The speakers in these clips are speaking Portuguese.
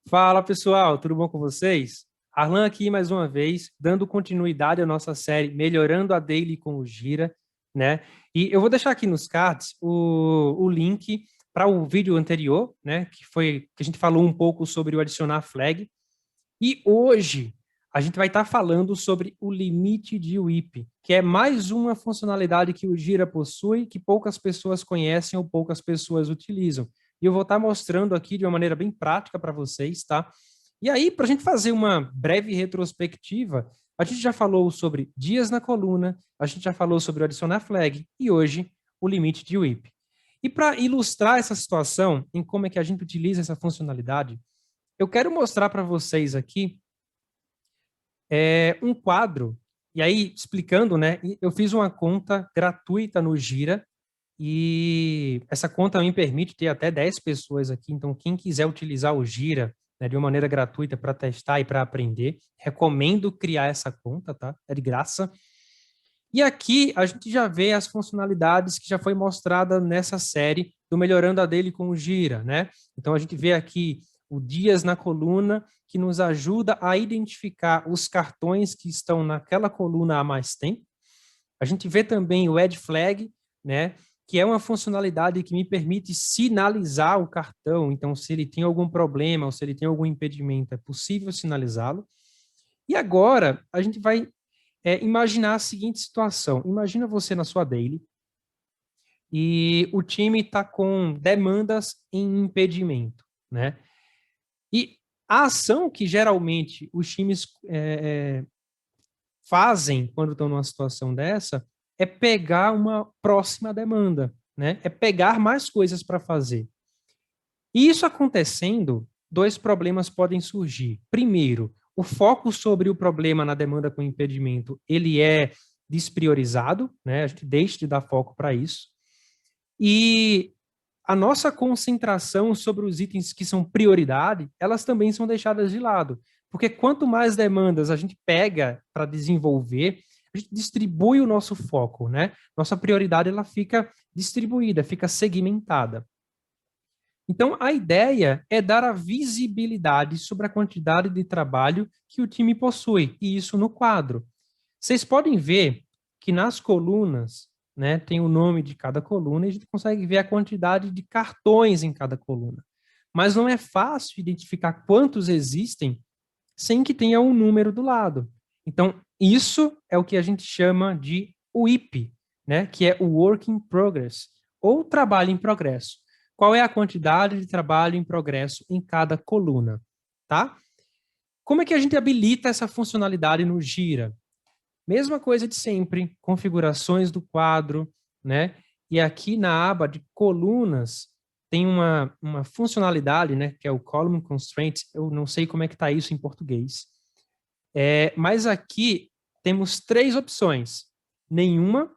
Fala pessoal, tudo bom com vocês? Arlan aqui mais uma vez, dando continuidade à nossa série Melhorando a Daily com o Gira, né? E eu vou deixar aqui nos cards o link para o vídeo anterior, né? Que a gente falou um pouco sobre o adicionar flag. E hoje a gente vai estar falando sobre o limite de WIP, que é mais uma funcionalidade que o Gira possui, que poucas pessoas conhecem ou poucas pessoas utilizam. E eu vou estar mostrando aqui de uma maneira bem prática para vocês, tá? E aí, para a gente fazer uma breve retrospectiva, a gente já falou sobre dias na coluna, a gente já falou sobre o adicionar flag e hoje o limite de WIP. E para ilustrar essa situação, em como é que a gente utiliza essa funcionalidade, eu quero mostrar para vocês aqui um quadro, e aí explicando, né? Eu fiz uma conta gratuita no Gira, e essa conta me permite ter até 10 pessoas aqui, então quem quiser utilizar o Gira, né, de uma maneira gratuita para testar e para aprender, recomendo criar essa conta, tá? É de graça. E aqui a gente já vê as funcionalidades que já foi mostrada nessa série do Melhorando a Daily com o Gira, né? Então a gente vê aqui o Dias na coluna, que nos ajuda a identificar os cartões que estão naquela coluna há mais tempo. A gente vê também o Add Flag, né? Que é uma funcionalidade que me permite sinalizar o cartão. Então, se ele tem algum problema ou se ele tem algum impedimento, é possível sinalizá-lo. E agora, a gente vai imaginar a seguinte situação. Imagina você na sua daily e o time está com demandas em impedimento, né? E a ação que geralmente os times fazem quando estão numa situação dessa é pegar uma próxima demanda, né? É pegar mais coisas para fazer. E isso acontecendo, dois problemas podem surgir. Primeiro, o foco sobre o problema na demanda com impedimento, ele é despriorizado, né? A gente deixa de dar foco para isso. E a nossa concentração sobre os itens que são prioridade, elas também são deixadas de lado. Porque quanto mais demandas a gente pega para desenvolver, a gente distribui o nosso foco, né? Nossa prioridade ela fica distribuída, fica segmentada. Então, a ideia é dar a visibilidade sobre a quantidade de trabalho que o time possui, e isso no quadro. Vocês podem ver que nas colunas, né, tem o nome de cada coluna e a gente consegue ver a quantidade de cartões em cada coluna. Mas não é fácil identificar quantos existem sem que tenha um número do lado. Então, isso é o que a gente chama de WIP, né, que é o Work in Progress, ou trabalho em progresso. Qual é a quantidade de trabalho em progresso em cada coluna, tá? Como é que a gente habilita essa funcionalidade no Gira? Mesma coisa de sempre, configurações do quadro, né? E aqui na aba de colunas tem uma funcionalidade, né? Que é o Column Constraint. Eu não sei como é que está isso em português. Mas aqui temos três opções. Nenhuma,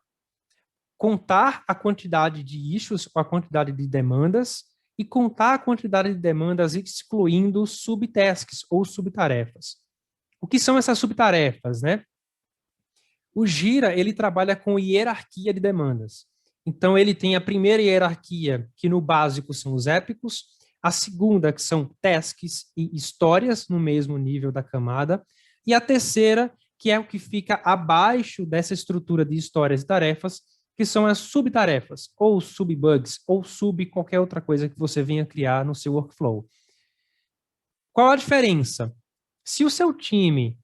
contar a quantidade de issues ou a quantidade de demandas e contar a quantidade de demandas excluindo subtasks ou subtarefas. O que são essas subtarefas, né? O Gira, ele trabalha com hierarquia de demandas. Então, ele tem a primeira hierarquia, que no básico são os épicos, a segunda, que são tasks e histórias no mesmo nível da camada, e a terceira, que é o que fica abaixo dessa estrutura de histórias e tarefas, que são as subtarefas, ou subbugs, ou sub qualquer outra coisa que você venha criar no seu workflow. Qual a diferença? Se o seu time,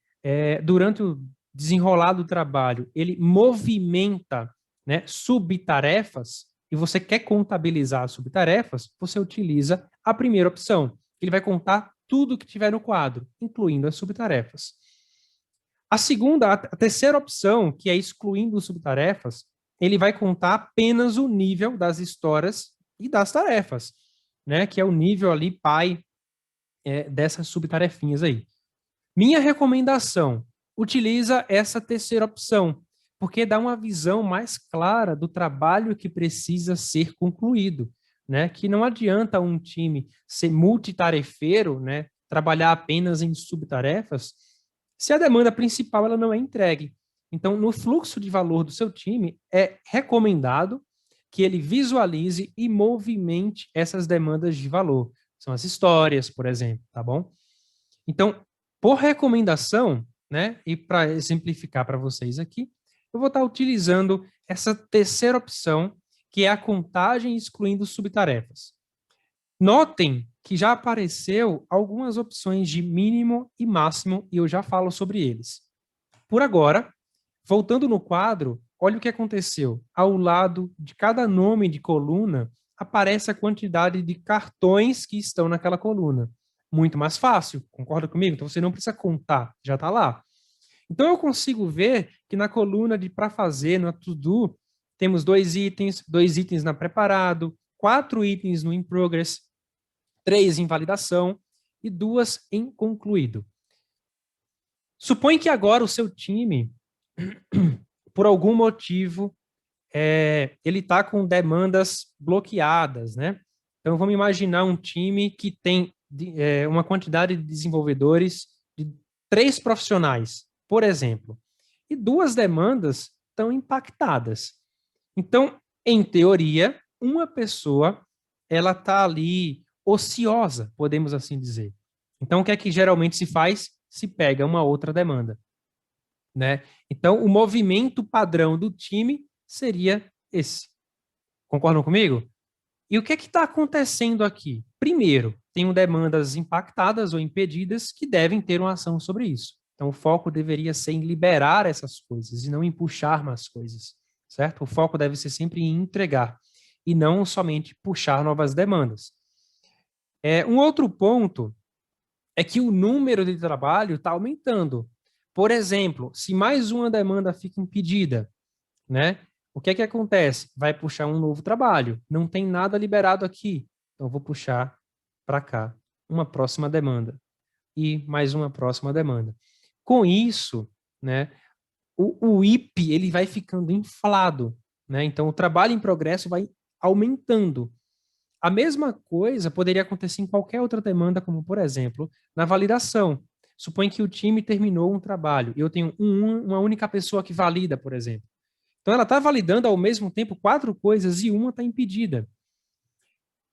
durante o desenrolar do trabalho, ele movimenta, né, subtarefas, e você quer contabilizar as subtarefas, você utiliza a primeira opção. Ele vai contar tudo que tiver no quadro, incluindo as subtarefas. A segunda, a terceira opção, que é excluindo subtarefas, ele vai contar apenas o nível das histórias e das tarefas, né, que é o nível ali pai dessas subtarefinhas aí. Minha recomendação, utiliza essa terceira opção, porque dá uma visão mais clara do trabalho que precisa ser concluído, né? Que não adianta um time ser multitarefeiro, né? Trabalhar apenas em subtarefas, se a demanda principal ela não é entregue. Então, no fluxo de valor do seu time, é recomendado que ele visualize e movimente essas demandas de valor, São as histórias, por exemplo, tá bom? Então, por recomendação, né, e para exemplificar para vocês aqui, eu vou estar utilizando essa terceira opção, que é a contagem excluindo subtarefas. Notem que já apareceu algumas opções de mínimo e máximo, e eu já falo sobre eles. Por agora, voltando no quadro, olha o que aconteceu. Ao lado de cada nome de coluna, aparece a quantidade de cartões que estão naquela coluna. Muito mais fácil, concorda comigo? Então você não precisa contar, já está lá. Então eu consigo ver que na coluna de para fazer, no to do, temos dois itens na preparado, 4 itens no in progress, 3 em validação e 2 em concluído. Supõe que agora o seu time, por algum motivo, ele está com demandas bloqueadas, né? Então, vamos imaginar um time que tem uma quantidade de desenvolvedores de 3 profissionais, por exemplo, e 2 demandas estão impactadas. Então, em teoria, uma pessoa ela está ali ociosa, podemos assim dizer. Então, o que é que geralmente se faz? Se pega uma outra demanda, né? Então, o movimento padrão do time seria esse. Concordam comigo? E o que é que está acontecendo aqui? Primeiro, tenho demandas impactadas ou impedidas que devem ter uma ação sobre isso. Então, o foco deveria ser em liberar essas coisas e não em puxar mais coisas, certo? O foco deve ser sempre em entregar e não somente puxar novas demandas. Um outro ponto é que o número de trabalho está aumentando. Por exemplo, se mais uma demanda fica impedida, né? O que é que acontece? Vai puxar um novo trabalho. Não tem nada liberado aqui. Então, vou puxar para cá uma próxima demanda e mais uma próxima demanda. Com isso, né, o IP ele vai ficando inflado, né? Então, o trabalho em progresso vai aumentando. A mesma coisa poderia acontecer em qualquer outra demanda, como, por exemplo, na validação. Supõe que o time terminou um trabalho e eu tenho uma única pessoa que valida, por exemplo. Então, ela está validando ao mesmo tempo 4 coisas e uma está impedida.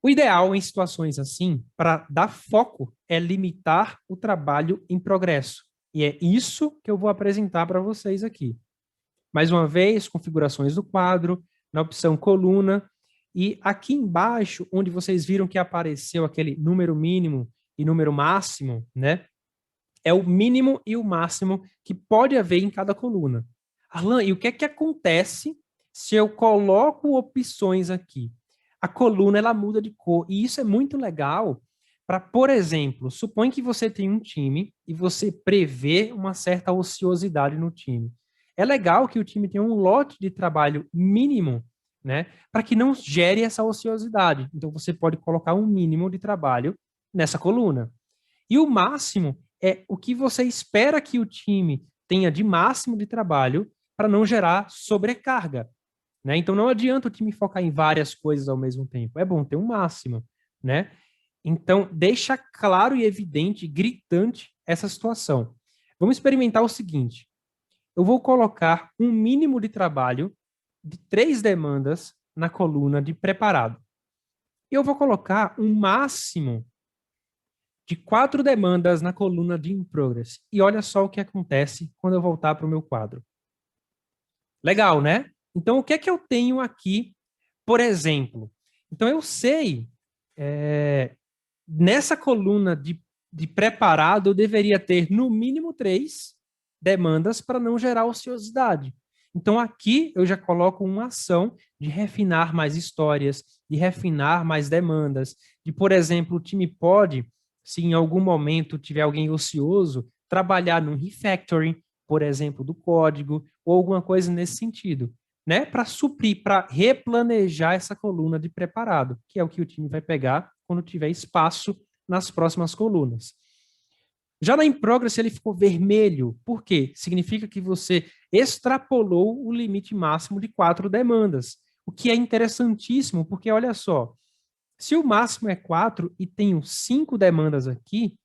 O ideal em situações assim, para dar foco, é limitar o trabalho em progresso. E é isso que eu vou apresentar para vocês aqui. Mais uma vez, configurações do quadro, na opção coluna, e aqui embaixo, onde vocês viram que apareceu aquele número mínimo e número máximo, né? É o mínimo e o máximo que pode haver em cada coluna. Alan, e o que é que acontece se eu coloco opções aqui? A coluna ela muda de cor, e isso é muito legal para, por exemplo, supõe que você tem um time e você prevê uma certa ociosidade no time. É legal que o time tenha um lote de trabalho mínimo, né, para que não gere essa ociosidade. Então você pode colocar um mínimo de trabalho nessa coluna. E o máximo é o que você espera que o time tenha de máximo de trabalho para não gerar sobrecarga, né? Então não adianta o time focar em várias coisas ao mesmo tempo. É bom ter um máximo, né? Então deixa claro e evidente, gritante essa situação. Vamos experimentar o seguinte: eu vou colocar um mínimo de trabalho de 3 demandas na coluna de preparado. E eu vou colocar um máximo de 4 demandas na coluna de In Progress. E olha só o que acontece quando eu voltar para o meu quadro. Legal, né? Então, o que é que eu tenho aqui, por exemplo? Então, eu sei, nessa coluna de preparado, eu deveria ter no mínimo 3 demandas para não gerar ociosidade. Então, aqui eu já coloco uma ação de refinar mais histórias, de refinar mais demandas, de, por exemplo, o time pode, se em algum momento tiver alguém ocioso, trabalhar num refactoring, por exemplo, do código, ou alguma coisa nesse sentido, né? Para suprir, para replanejar essa coluna de preparado, que é o que o time vai pegar quando tiver espaço nas próximas colunas. Já na In Progress ele ficou vermelho. Por quê? Significa que você extrapolou o limite máximo de 4 demandas, o que é interessantíssimo, porque olha só, se o máximo é 4 e tenho 5 demandas aqui,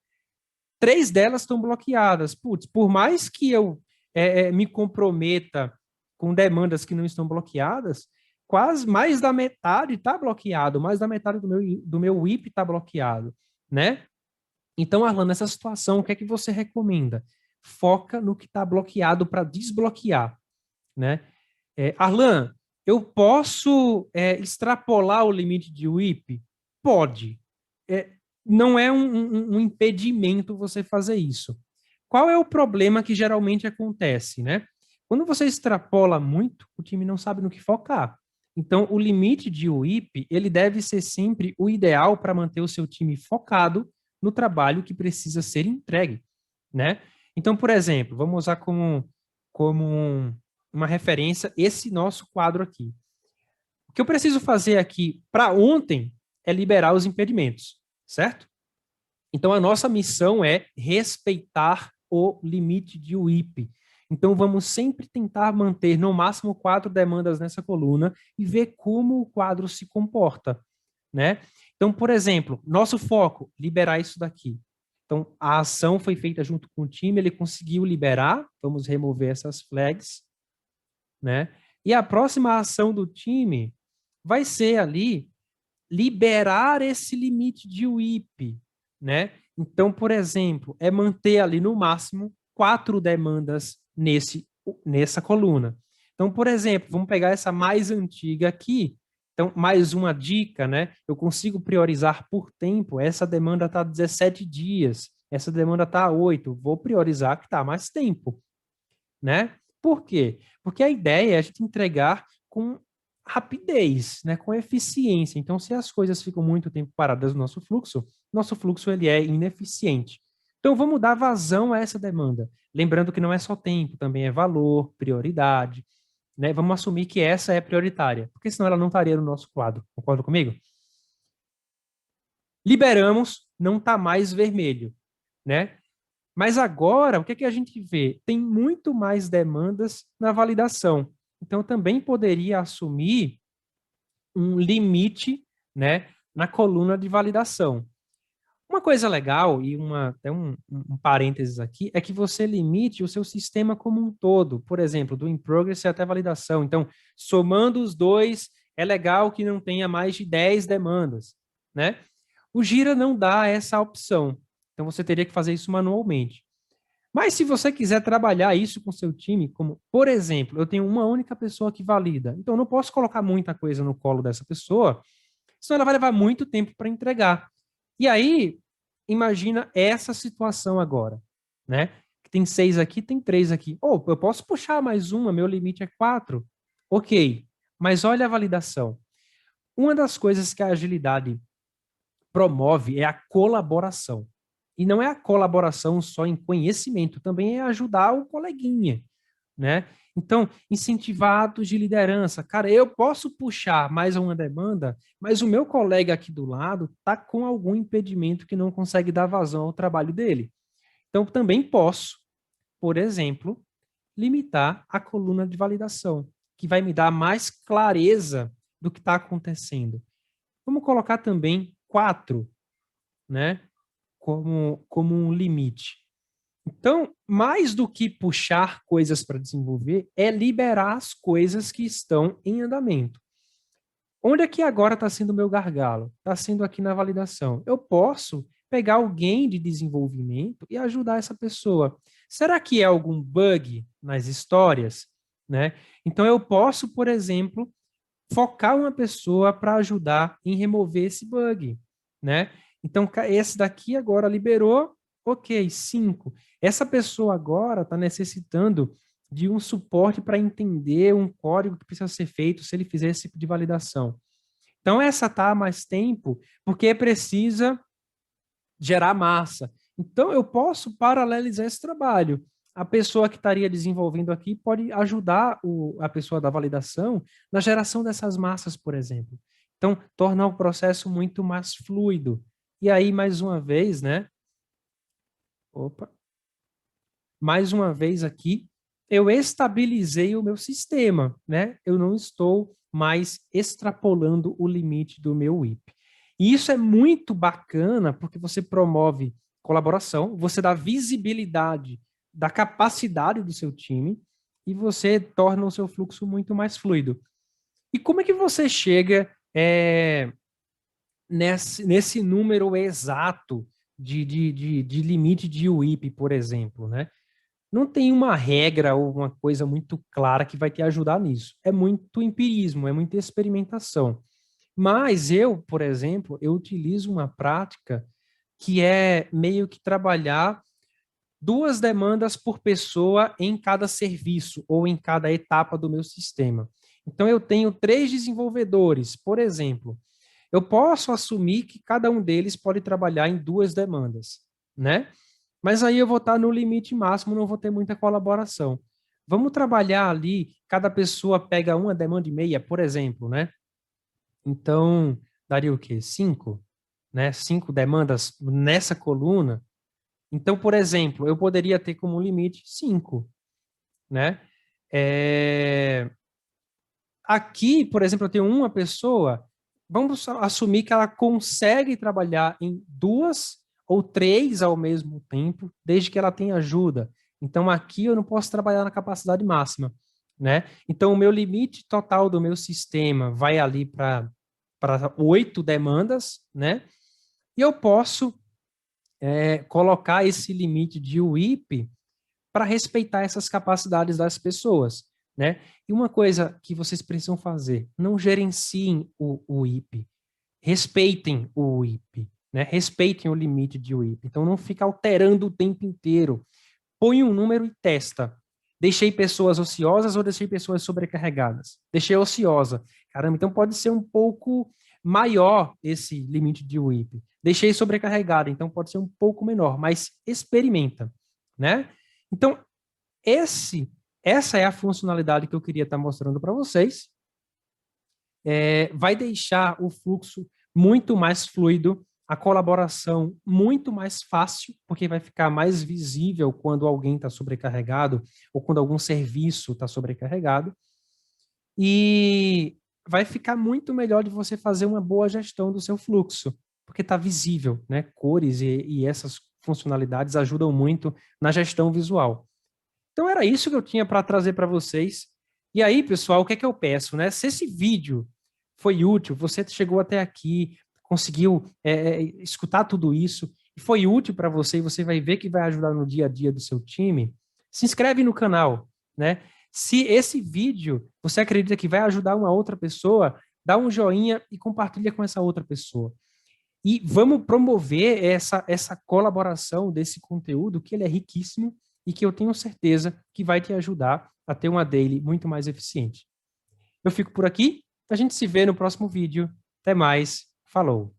3 delas estão bloqueadas. Putz, por mais que eu me comprometa com demandas que não estão bloqueadas, quase mais da metade está bloqueado, mais da metade do meu WIP está bloqueado. né? Então, Arlan, nessa situação, o que é que você recomenda? Foca no que está bloqueado para desbloquear, né? Arlan, eu posso extrapolar o limite de WIP? Pode. É, não é um impedimento você fazer isso. Qual é o problema que geralmente acontece, né? Quando você extrapola muito, o time não sabe no que focar. Então, o limite de WIP, ele deve ser sempre o ideal para manter o seu time focado no trabalho que precisa ser entregue, né? Então, por exemplo, vamos usar uma referência esse nosso quadro aqui. O que eu preciso fazer aqui para ontem é liberar os impedimentos, certo? Então, a nossa missão é respeitar o limite de WIP. Então, vamos sempre tentar manter no máximo 4 demandas nessa coluna e ver como o quadro se comporta, né? Então, por exemplo, nosso foco, liberar isso daqui. Então, a ação foi feita junto com o time, ele conseguiu liberar, vamos remover essas flags, né? E a próxima ação do time vai ser ali liberar esse limite de WIP, né? Então, por exemplo, é manter ali no máximo 4 demandas nessa coluna. Então, por exemplo, vamos pegar essa mais antiga aqui. Então, mais uma dica, né? Eu consigo priorizar por tempo. Essa demanda está 17 dias, essa demanda está 8. Vou priorizar que está mais tempo, né? Por quê? Porque a ideia é a gente entregar com rapidez, né, com eficiência. Então, se as coisas ficam muito tempo paradas no nosso fluxo ele é ineficiente. Então, vamos dar vazão a essa demanda. Lembrando que não é só tempo, também é valor, prioridade, né? Vamos assumir que essa é prioritária, porque senão ela não estaria no nosso quadro. Concorda comigo? Liberamos, não está mais vermelho, né? Mas agora, o que é que a gente vê? Tem muito mais demandas na validação. Então, também poderia assumir um limite, né, na coluna de validação. Uma coisa legal, e até um parênteses aqui, é que você limite o seu sistema como um todo. Por exemplo, do in progress até validação. Então, somando os dois, é legal que não tenha mais de 10 demandas, né? O Gira não dá essa opção. Então, você teria que fazer isso manualmente. Mas se você quiser trabalhar isso com seu time, como, por exemplo, eu tenho uma única pessoa que valida, então eu não posso colocar muita coisa no colo dessa pessoa, senão ela vai levar muito tempo para entregar. E aí, imagina essa situação agora, né? Tem 6 aqui, tem 3 aqui. Ou eu posso puxar mais uma, meu limite é 4. Ok, mas olha a validação. Uma das coisas que a agilidade promove é a colaboração. E não é a colaboração só em conhecimento, também é ajudar o coleguinha, né? Então, incentivar atos de liderança. Cara, eu posso puxar mais uma demanda, mas o meu colega aqui do lado está com algum impedimento que não consegue dar vazão ao trabalho dele. Então, também posso, por exemplo, limitar a coluna de validação, que vai me dar mais clareza do que está acontecendo. Vamos colocar também 4, né? Como um limite. Então, mais do que puxar coisas para desenvolver, é liberar as coisas que estão em andamento. Onde é que agora está sendo o meu gargalo? Está sendo aqui na validação. Eu posso pegar alguém de desenvolvimento e ajudar essa pessoa. Será que é algum bug nas histórias? Né? Então, eu posso, por exemplo, focar uma pessoa para ajudar em remover esse bug, né? Então, esse daqui agora liberou, ok, 5. Essa pessoa agora está necessitando de um suporte para entender um código que precisa ser feito se ele fizer esse tipo de validação. Então, essa está mais tempo porque precisa gerar massa. Então, eu posso paralelizar esse trabalho. A pessoa que estaria desenvolvendo aqui pode ajudar a pessoa da validação na geração dessas massas, por exemplo. Então, torna o processo muito mais fluido. E aí, mais uma vez, né? Opa, mais uma vez aqui, eu estabilizei o meu sistema, né? Eu não estou mais extrapolando o limite do meu WIP. E isso é muito bacana porque você promove colaboração, você dá visibilidade da capacidade do seu time e você torna o seu fluxo muito mais fluido. E como é que você chega nesse número exato de limite de WIP, por exemplo, né? Não tem uma regra ou uma coisa muito clara que vai te ajudar nisso. É muito empirismo, é muita experimentação. Mas eu, por exemplo, eu utilizo uma prática que é meio que trabalhar 2 demandas por pessoa em cada serviço ou em cada etapa do meu sistema. Então, eu tenho 3 desenvolvedores, por exemplo. Eu posso assumir que cada um deles pode trabalhar em 2 demandas, né? Mas aí eu vou estar no limite máximo, não vou ter muita colaboração. Vamos trabalhar ali, cada pessoa pega uma demanda e meia, por exemplo, né? Então, daria o quê? 5, né? 5 demandas nessa coluna. Então, por exemplo, eu poderia ter como limite 5, né? É... Aqui, por exemplo, eu tenho uma pessoa, vamos assumir que ela consegue trabalhar em 2 ou 3 ao mesmo tempo, desde que ela tenha ajuda. Então, aqui eu não posso trabalhar na capacidade máxima, né? Então, o meu limite total do meu sistema vai ali para 8 demandas, né? E eu posso colocar esse limite de WIP para respeitar essas capacidades das pessoas, né? E uma coisa que vocês precisam fazer, não gerenciem o WIP, respeitem o WIP, né? Respeitem o limite de WIP. Então não fica alterando o tempo inteiro. Põe um número e testa. Deixei pessoas ociosas ou deixei pessoas sobrecarregadas? Deixei ociosa. Caramba, então pode ser um pouco maior esse limite de WIP. Deixei sobrecarregada, então pode ser um pouco menor, mas experimenta, né? Então, essa é a funcionalidade que eu queria estar mostrando para vocês. Vai deixar o fluxo muito mais fluido, a colaboração muito mais fácil, porque vai ficar mais visível quando alguém está sobrecarregado ou quando algum serviço está sobrecarregado. E vai ficar muito melhor de você fazer uma boa gestão do seu fluxo, porque está visível, né? Cores e essas funcionalidades ajudam muito na gestão visual. Então era isso que eu tinha para trazer para vocês. E aí, pessoal, o que é que eu peço, né? Se esse vídeo foi útil, você chegou até aqui, conseguiu escutar tudo isso e foi útil para você, e você vai ver que vai ajudar no dia a dia do seu time, se inscreve no canal, né? Se esse vídeo você acredita que vai ajudar uma outra pessoa, dá um joinha e compartilha com essa outra pessoa. E vamos promover essa colaboração desse conteúdo, que ele é riquíssimo e que eu tenho certeza que vai te ajudar a ter uma daily muito mais eficiente. Eu fico por aqui, a gente se vê no próximo vídeo. Até mais, falou!